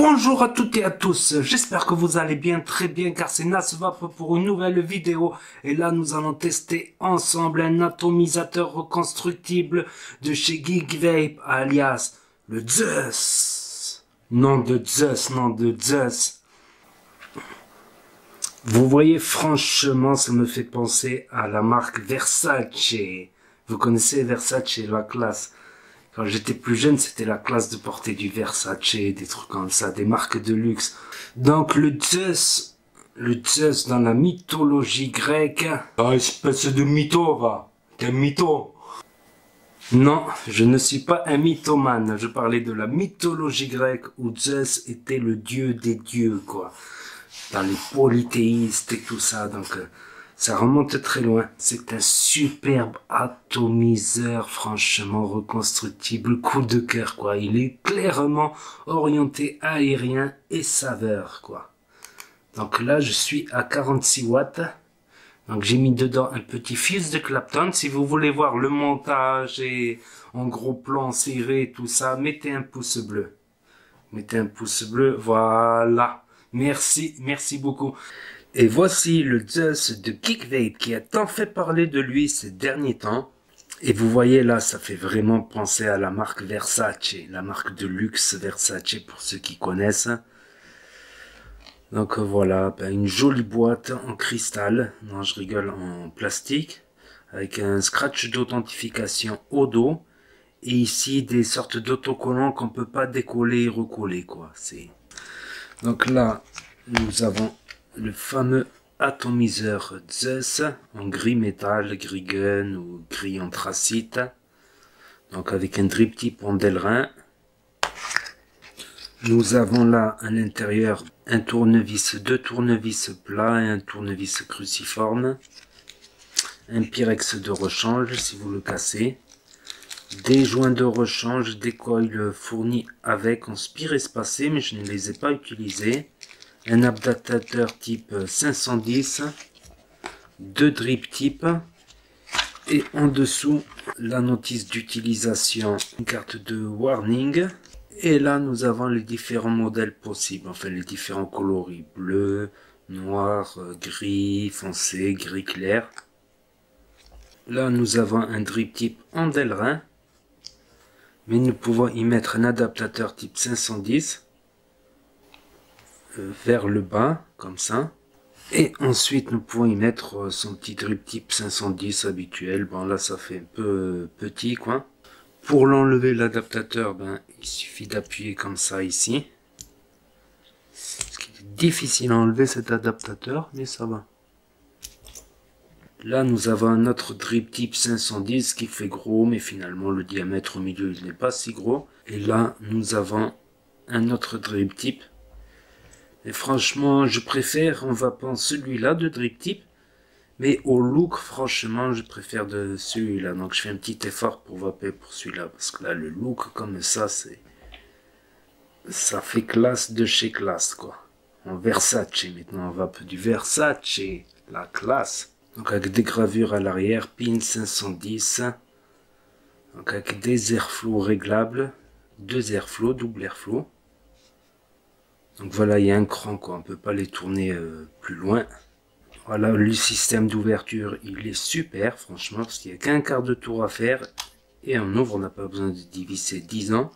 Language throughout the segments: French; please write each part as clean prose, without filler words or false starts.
Bonjour à toutes et à tous, j'espère que vous allez bien, très bien, car c'est Nasvap pour une nouvelle vidéo. Et là, nous allons tester ensemble un atomisateur reconstructible de chez Geekvape, alias le Zeus. Nom de Zeus, nom de Zeus. Vous voyez, franchement, ça me fait penser à la marque Versace. Vous connaissez Versace, la classe. Quand j'étais plus jeune, c'était la classe de porter du Versace, des trucs comme ça, des marques de luxe. Donc le Zeus dans la mythologie grecque. Ah, espèce de mytho, va. T'es un mytho. Non, je ne suis pas un mythomane. Je parlais de la mythologie grecque où Zeus était le dieu des dieux, quoi. Dans les polythéistes et tout ça, donc ça remonte très loin. C'est un superbe atomiseur, franchement reconstructible, coup de cœur, quoi. Il est clairement orienté aérien et saveur, quoi. Donc là, je suis à 46 watts. Donc j'ai mis dedans un petit fils de Clapton. Si vous voulez voir le montage et en gros plan serré, tout ça, mettez un pouce bleu. Mettez un pouce bleu, voilà. Merci, merci beaucoup. Et voici le Zeus de Geekvape qui a tant fait parler de lui ces derniers temps. Et vous voyez là, ça fait vraiment penser à la marque Versace, la marque de luxe Versace pour ceux qui connaissent. Donc voilà, une jolie boîte en cristal, non je rigole, en plastique, avec un scratch d'authentification au dos. Et ici des sortes d'autocollants qu'on peut pas décoller et recoller, quoi. Donc là, nous avons le fameux atomiseur Zeus en gris métal, gris gun ou gris anthracite. Donc avec un drip tip en Delrin. Nous avons là à l'intérieur un tournevis, deux tournevis plats et un tournevis cruciforme. Un pyrex de rechange si vous le cassez. Des joints de rechange, des coils fournis avec en spire espacé, mais je ne les ai pas utilisés. Un adaptateur type 510, deux drip type, et en dessous la notice d'utilisation, une carte de warning. Et là nous avons les différents modèles possibles, enfin les différents coloris, bleu, noir, gris foncé, gris clair. Là nous avons un drip type en Delrin. Mais nous pouvons y mettre un adaptateur type 510 vers le bas, comme ça. Et ensuite, nous pouvons y mettre son petit drip type 510 habituel. Bon, là, ça fait un peu petit, quoi. Pour l'enlever, l'adaptateur, il suffit d'appuyer comme ça, ici. Ce qui est difficile à enlever, cet adaptateur, mais ça va. Là, nous avons un autre drip type 510 qui fait gros, mais finalement, le diamètre au milieu, il n'est pas si gros. Et là, nous avons un autre drip type. Et franchement, je préfère, on va prendre celui-là de drip type. Mais au look, franchement, je préfère de celui-là. Donc, je fais un petit effort pour vaper pour celui-là. Parce que là, le look comme ça, ça fait classe de chez classe, quoi. En Versace, maintenant, on vape du Versace, la classe. Donc avec des gravures à l'arrière, pin 510, donc avec des airflows réglables, deux airflows, double airflow. Donc voilà, il y a un cran, quoi, on peut pas les tourner plus loin. Voilà, le système d'ouverture, il est super, franchement, parce qu'il n'y a qu'un quart de tour à faire, et on ouvre, on n'a pas besoin de diviser 10 ans.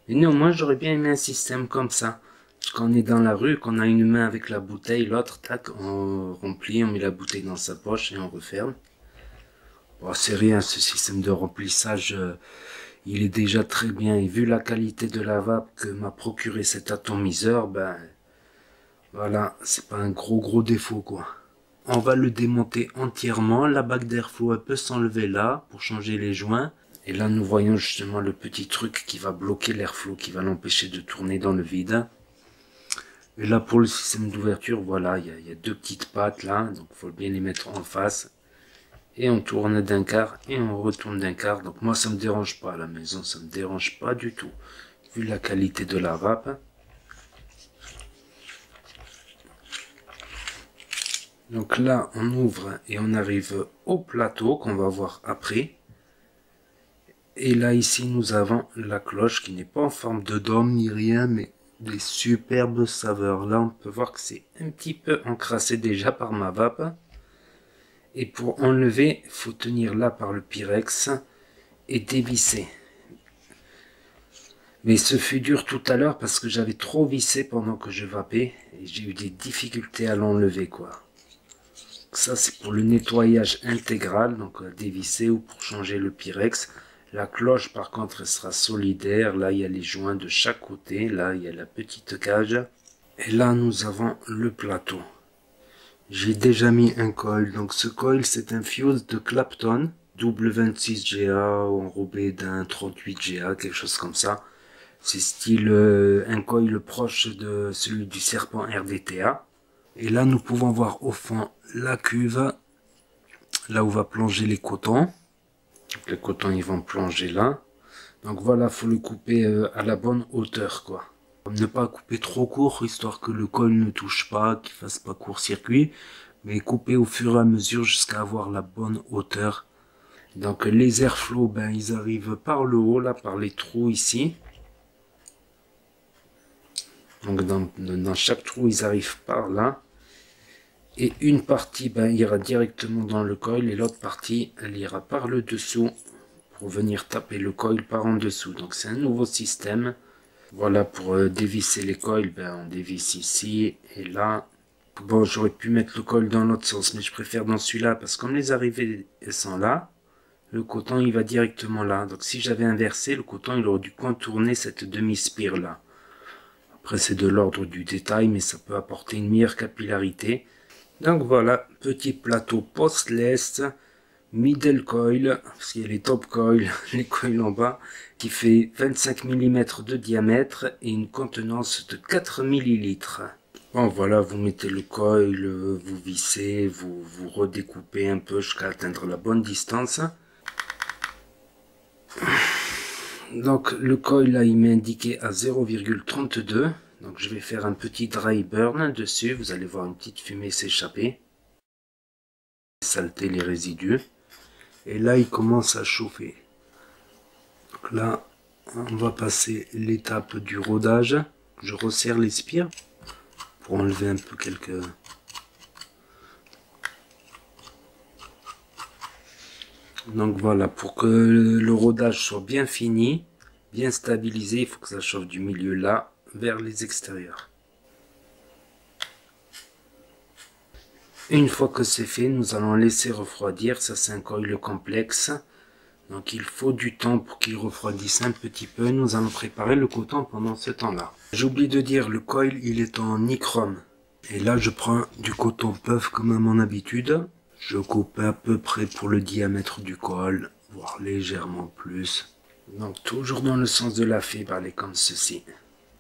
Mais néanmoins, j'aurais bien aimé un système comme ça. Parce qu'on est dans la rue, qu'on a une main avec la bouteille, l'autre, tac, on remplit, on met la bouteille dans sa poche et on referme. Bon, c'est rien, ce système de remplissage, il est déjà très bien. Et vu la qualité de la vape que m'a procuré cet atomiseur, voilà, c'est pas un gros défaut, quoi. On va le démonter entièrement. La bague d'airflow, elle peut s'enlever là, pour changer les joints. Et là, nous voyons justement le petit truc qui va bloquer l'airflow, qui va l'empêcher de tourner dans le vide. Et là, pour le système d'ouverture, voilà, il y a deux petites pattes là, donc il faut bien les mettre en face. Et on tourne d'un quart et on retourne d'un quart. Donc moi, ça me dérange pas à la maison, ça me dérange pas du tout, vu la qualité de la vape. Donc là, on ouvre et on arrive au plateau qu'on va voir après. Et là, ici, nous avons la cloche qui n'est pas en forme de dôme ni rien, mais des superbes saveurs. Là, on peut voir que c'est un petit peu encrassé déjà par ma vape. Et pour enlever, il faut tenir là par le Pyrex et dévisser. Mais ce fut dur tout à l'heure parce que j'avais trop vissé pendant que je vapais. Et j'ai eu des difficultés à l'enlever, quoi. Ça, c'est pour le nettoyage intégral, donc dévisser ou pour changer le Pyrex. La cloche, par contre, elle sera solidaire. Là, il y a les joints de chaque côté. Là, il y a la petite cage. Et là, nous avons le plateau. J'ai déjà mis un coil. Donc, ce coil, c'est un fuse de Clapton. Double 26 GA enrobé d'un 38 GA, quelque chose comme ça. C'est style un coil proche de celui du Serpent RDTA. Et là, nous pouvons voir au fond la cuve, là où va plonger les cotons. Donc, les cotons, ils vont plonger là. Donc voilà, faut le couper à la bonne hauteur, quoi. Ne pas couper trop court, histoire que le col ne touche pas, qu'il fasse pas court-circuit. Mais couper au fur et à mesure jusqu'à avoir la bonne hauteur. Donc les airflows, ben, ils arrivent par le haut, là, par les trous ici. Donc dans chaque trou, ils arrivent par là. Et une partie ben, ira directement dans le coil et l'autre partie, elle ira par le dessous pour venir taper le coil par en dessous. Donc c'est un nouveau système. Voilà, pour dévisser les coils, ben, on dévisse ici et là. Bon, j'aurais pu mettre le coil dans l'autre sens, mais je préfère dans celui-là parce que comme les arrivées sont là, le coton il va directement là. Donc si j'avais inversé, le coton il aurait dû contourner cette demi-spire là. Après c'est de l'ordre du détail, mais ça peut apporter une meilleure capillarité. Donc voilà, petit plateau postless, middle coil, parce qu'il y a les top coils, les coils en bas, qui fait 25 mm de diamètre et une contenance de 4 ml. Bon voilà, vous mettez le coil, vous vissez, vous redécoupez un peu jusqu'à atteindre la bonne distance. Donc le coil là, il m'est indiqué à 0,32. Donc je vais faire un petit dry burn dessus, vous allez voir une petite fumée s'échapper. Saleté les résidus. Et là il commence à chauffer. Donc là on va passer l'étape du rodage. Je resserre les spires pour enlever un peu quelques... Donc voilà, pour que le rodage soit bien fini, bien stabilisé, il faut que ça chauffe du milieu là vers les extérieurs. Une fois que c'est fait, nous allons laisser refroidir. Ça c'est un coil complexe. Donc il faut du temps pour qu'il refroidisse un petit peu. Nous allons préparer le coton pendant ce temps-là. J'ai oublié de dire, le coil il est en nichrome. Et là je prends du coton puff comme à mon habitude. Je coupe à peu près pour le diamètre du col, voire légèrement plus. Donc toujours dans le sens de la fibre, elle est comme ceci.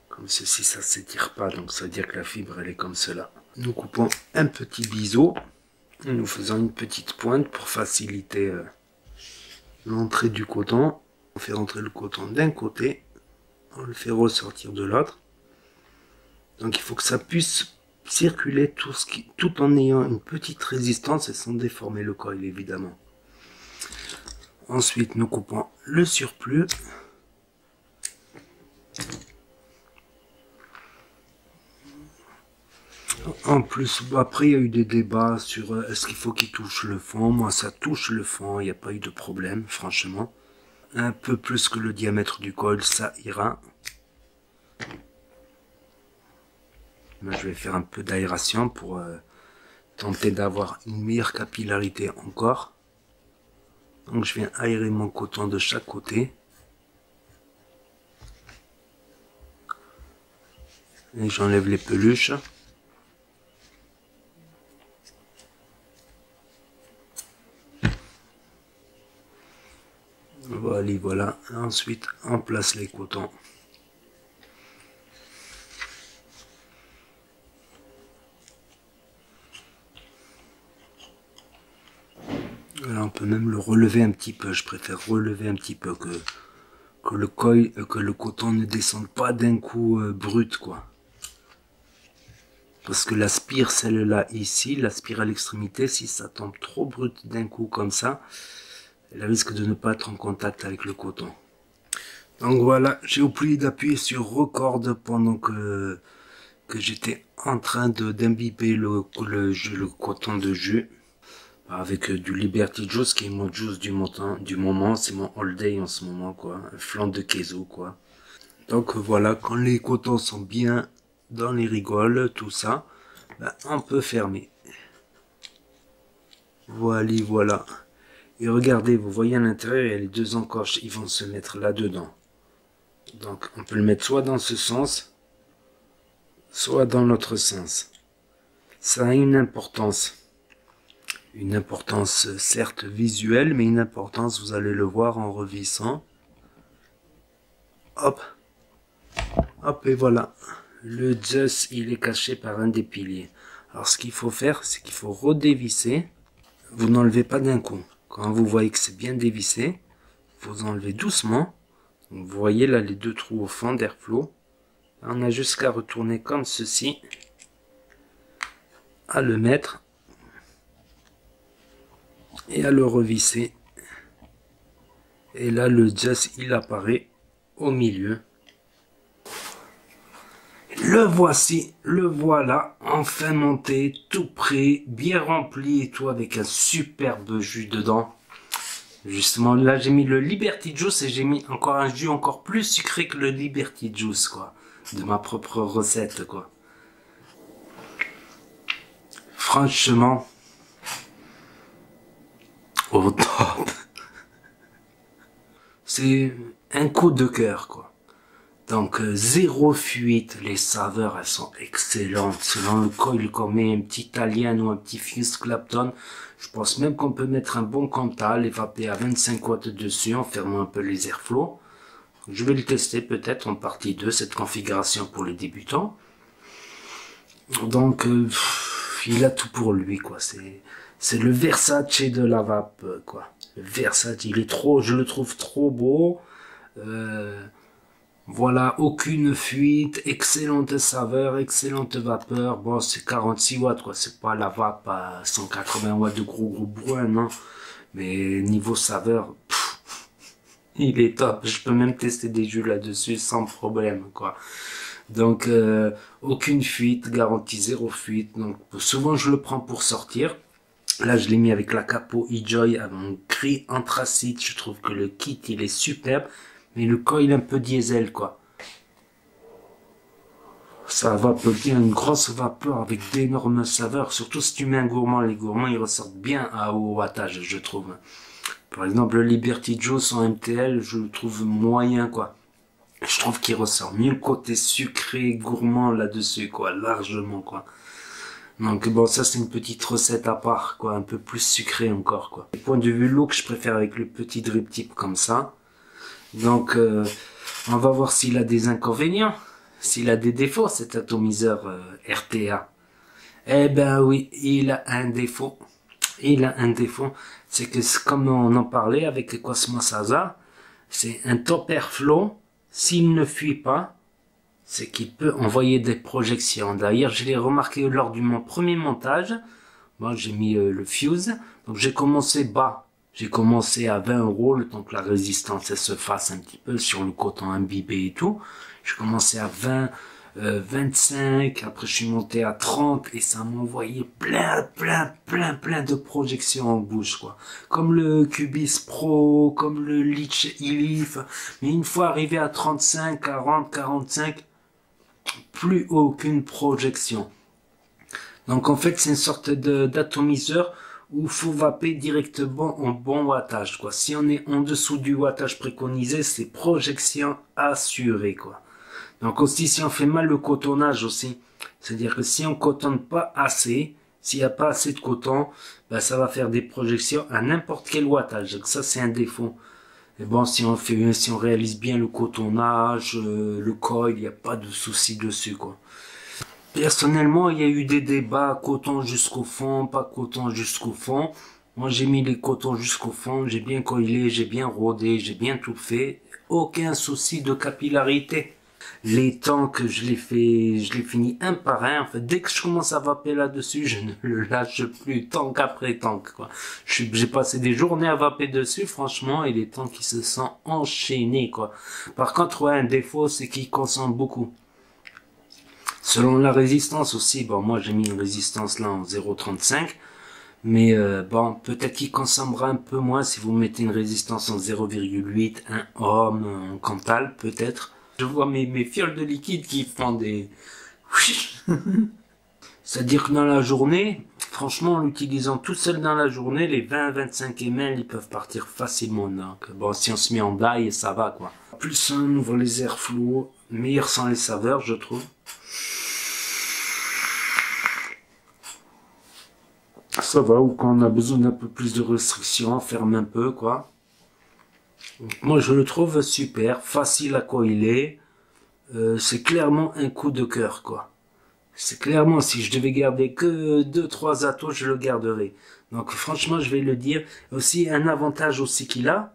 Comme ceci, ça ne s'étire pas, donc ça veut dire que la fibre elle est comme cela. Nous coupons un petit biseau. Nous faisons une petite pointe pour faciliter l'entrée du coton. On fait rentrer le coton d'un côté, on le fait ressortir de l'autre. Donc il faut que ça puisse circuler tout en ayant une petite résistance et sans déformer le coil évidemment. Ensuite nous coupons le surplus. En plus, après il y a eu des débats sur est-ce qu'il faut qu'il touche le fond. Moi ça touche le fond, il n'y a pas eu de problème franchement. Un peu plus que le diamètre du coil, ça ira. Là, je vais faire un peu d'aération pour tenter d'avoir une meilleure capillarité encore. Donc je viens aérer mon coton de chaque côté. Et j'enlève les peluches. Voilà, voilà. Ensuite, on place les cotons. Là, on peut même le relever un petit peu. Je préfère relever un petit peu que le coton ne descende pas d'un coup brut, quoi. Parce que la spire, celle-là ici, la spire à l'extrémité, si ça tombe trop brut d'un coup comme ça, elle risque de ne pas être en contact avec le coton. Donc voilà, j'ai oublié d'appuyer sur record pendant que j'étais en train d'imbiber le coton de jus avec du Liberty Juice qui est mon juice du moment, c'est mon all day en ce moment quoi, un flan de queso quoi. Donc voilà, quand les cotons sont bien dans les rigoles, tout ça, ben, on peut fermer. Voilà. Et regardez, vous voyez à l'intérieur, il y a les deux encoches, ils vont se mettre là-dedans. Donc on peut le mettre soit dans ce sens, soit dans l'autre sens. Ça a une importance certes visuelle, mais une importance, vous allez le voir en revissant. Hop, hop, et voilà. Le Zeus, il est caché par un des piliers. Alors ce qu'il faut faire, c'est qu'il faut redévisser. Vous n'enlevez pas d'un coup. Quand vous voyez que c'est bien dévissé, vous enlevez doucement. Vous voyez là les deux trous au fond d'airflow. On a juste qu'à retourner comme ceci, à le mettre et à le revisser. Et là le Zeus il apparaît au milieu. Le voici, le voilà, enfin monté, tout prêt, bien rempli et tout, avec un superbe jus dedans. Justement, là j'ai mis le Liberty Juice et j'ai mis encore un jus encore plus sucré que le Liberty Juice, quoi. De ma propre recette, quoi. Franchement, au top. C'est un coup de cœur, quoi. Donc, zéro fuite, les saveurs, elles sont excellentes. Selon le coil qu'on met, un petit Italien ou un petit Fuse Clapton, je pense même qu'on peut mettre un bon Cantal, évaporé à 25 watts dessus, en fermant un peu les airflows. Je vais le tester peut-être en partie 2, cette configuration pour les débutants. Donc, il a tout pour lui, quoi. C'est le Versace de la vape, quoi. Le Versace, il est trop, je le trouve trop beau. Voilà, aucune fuite, excellente saveur, excellente vapeur. Bon, c'est 46 watts, quoi. C'est pas la vape à 180 watts de gros brun, non. Mais niveau saveur, il est top. Je peux même tester des jus là-dessus sans problème, quoi. Donc, aucune fuite, garantie zéro fuite. Donc, souvent, je le prends pour sortir. Là, je l'ai mis avec la Capo eJoy avec un gris anthracite. Je trouve que le kit, il est superbe. Mais le coil un peu diesel, quoi. Ça va bien, une grosse vapeur avec d'énormes saveurs. Surtout si tu mets un gourmand. Les gourmands, ils ressortent bien à haut wattage, je trouve. Par exemple, le Liberty Juice en MTL, je le trouve moyen, quoi. Je trouve qu'il ressort mieux le côté sucré, gourmand là-dessus, quoi. Largement, quoi. Donc bon, ça c'est une petite recette à part, quoi. Un peu plus sucré encore, quoi. Du point de vue look, je préfère avec le petit drip tip comme ça. Donc, on va voir s'il a des inconvénients, s'il a des défauts, cet atomiseur RTA. Eh ben oui, il a un défaut. Il a un défaut, c'est que comme on en parlait avec Cosmos Asa, c'est un top airflow. S'il ne fuit pas, c'est qu'il peut envoyer des projections. D'ailleurs, je l'ai remarqué lors de mon premier montage. Moi, j'ai mis le fuse, donc j'ai commencé bas. J'ai commencé à 20 euros, le temps que la résistance elle se fasse un petit peu sur le coton imbibé et tout. J'ai commencé à 20, 25, après je suis monté à 30 et ça m'envoyait plein de projections en bouche, quoi. Comme le Cubis Pro, comme le Litch Elif. Mais une fois arrivé à 35, 40, 45, plus aucune projection. Donc en fait c'est une sorte d'atomiseur où il faut vaper directement en bon wattage, quoi. Si on est en dessous du wattage préconisé, c'est projection assurée, quoi. Donc aussi, si on fait mal le cotonnage aussi, c'est-à-dire que si on cotonne pas assez, s'il n'y a pas assez de coton, ben ça va faire des projections à n'importe quel wattage. Donc ça, c'est un défaut. Et bon, si on réalise bien le cotonnage, le coil, il n'y a pas de souci dessus, quoi. Personnellement, il y a eu des débats, coton jusqu'au fond, pas coton jusqu'au fond. Moi, j'ai mis les cotons jusqu'au fond, j'ai bien coilé, j'ai bien rodé, j'ai bien tout fait. Aucun souci de capillarité. les tanks, je les finis un par un. En fait, dès que je commence à vaper là-dessus, je ne le lâche plus, tank après tank, quoi. J'ai passé des journées à vaper dessus, franchement, et les tanks qui se sont enchaînés, quoi. Par contre, ouais, un défaut, c'est qu'il consomme beaucoup. Selon la résistance aussi, bon, moi j'ai mis une résistance là en 0,35. Mais bon, peut-être qu'il consommera un peu moins si vous mettez une résistance en 0,8, 1 ohm, en Cantal, peut-être. Je vois mes fioles de liquide qui font des... C'est-à-dire que dans la journée, franchement, en l'utilisant tout seul dans la journée, les 20-25 ml, ils peuvent partir facilement. Donc, bon, si on se met en bail, ça va, quoi. Plus on ouvre les airflow, meilleur sont les saveurs, je trouve. Ça va, ou quand on a besoin d'un peu plus de restrictions, ferme un peu, quoi. Moi, je le trouve super, facile à coiler. C'est clairement un coup de cœur, quoi. C'est clairement, si je devais garder que 2-3 atos, je le garderais. Donc, franchement, je vais le dire. Aussi, un avantage aussi qu'il a,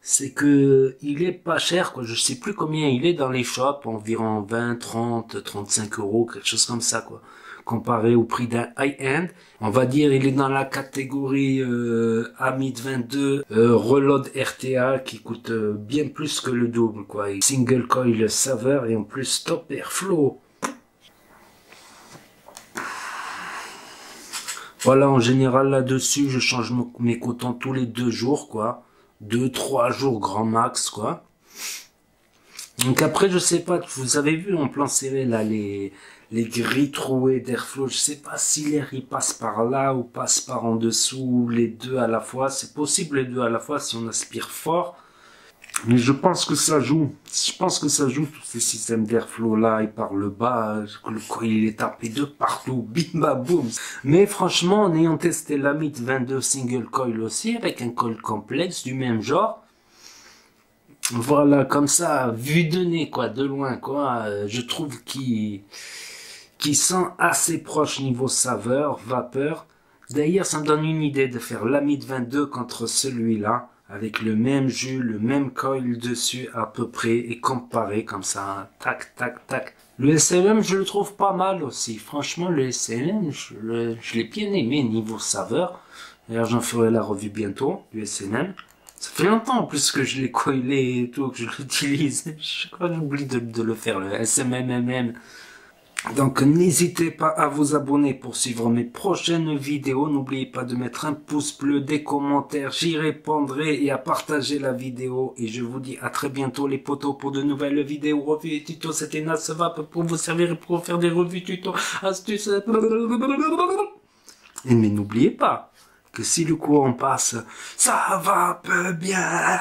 c'est que il est pas cher, quoi. Je sais plus combien il est dans les shops, environ 20, 30, 35 euros, quelque chose comme ça, quoi. Comparé au prix d'un high-end, on va dire il est dans la catégorie AMID 22 Reload RTA qui coûte bien plus que le double, quoi. Et single coil saveur et en plus top airflow. Voilà, en général là-dessus, je change mes cotons tous les 2 jours, quoi. 2-3 jours grand max, quoi. Donc après, je sais pas, vous avez vu en plan serré là les grilles trouées d'airflow, je sais pas si l'air il passe par là ou passe par en dessous, les deux à la fois. C'est possible les deux à la fois si on aspire fort. Mais je pense que ça joue. Je pense que ça joue tous ces systèmes d'airflow là et par le bas, le coil il est tapé de partout, bim bam boum. Mais franchement, en ayant testé l'AMID 22 single coil aussi, avec un coil complexe du même genre, voilà, comme ça, vu de nez, quoi, de loin, quoi, je trouve qu'il sent assez proche niveau saveur, vapeur. D'ailleurs, ça me donne une idée de faire l'AMID 22 contre celui-là, avec le même jus, le même coil dessus à peu près, et comparer comme ça, tac, tac, tac. Le SLM, je le trouve pas mal aussi. Franchement, le SLM, je l'ai bien aimé niveau saveur. D'ailleurs, j'en ferai la revue bientôt, du SLM. Ça fait longtemps en plus que je l'ai coilé et tout, que je l'utilise. Je crois que j'oublie de le faire, le SMMMM. Donc n'hésitez pas à vous abonner pour suivre mes prochaines vidéos. N'oubliez pas de mettre un pouce bleu, des commentaires, j'y répondrai et à partager la vidéo. Et je vous dis à très bientôt les potos pour de nouvelles vidéos, revues et tutos. C'était Nasvap pour vous servir et pour faire des revues, tutos, astuces. Et mais n'oubliez pas que si le courant passe, ça va peu bien.